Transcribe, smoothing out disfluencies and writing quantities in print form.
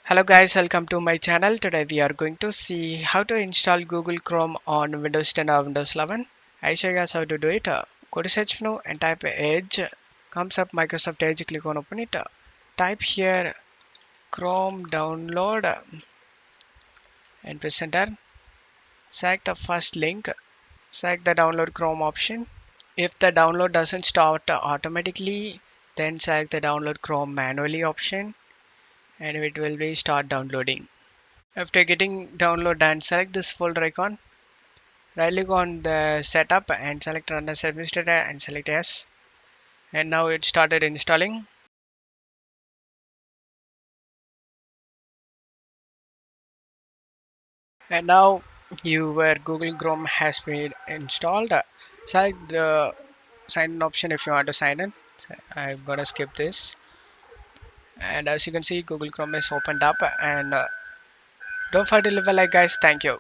Hello guys, welcome to my channel. Today we are going to see how to install Google Chrome on Windows 10 or Windows 11. I show you guys how to do it. Go to search menu and type Edge. Comes up Microsoft Edge, click on open it. Type here Chrome download and press enter. Select the first link. Select the download Chrome option. If the download doesn't start automatically, then select the download Chrome manually option and it will be start downloading. After getting download done, select this folder icon. Right click on the setup and select run as administrator and select yes. And now it started installing. And now your Google Chrome has been installed. Select the sign in option if you want to sign in. So I'm gonna skip this. And as you can see, Google Chrome is opened up. And don't forget to leave a like, guys. Thank you.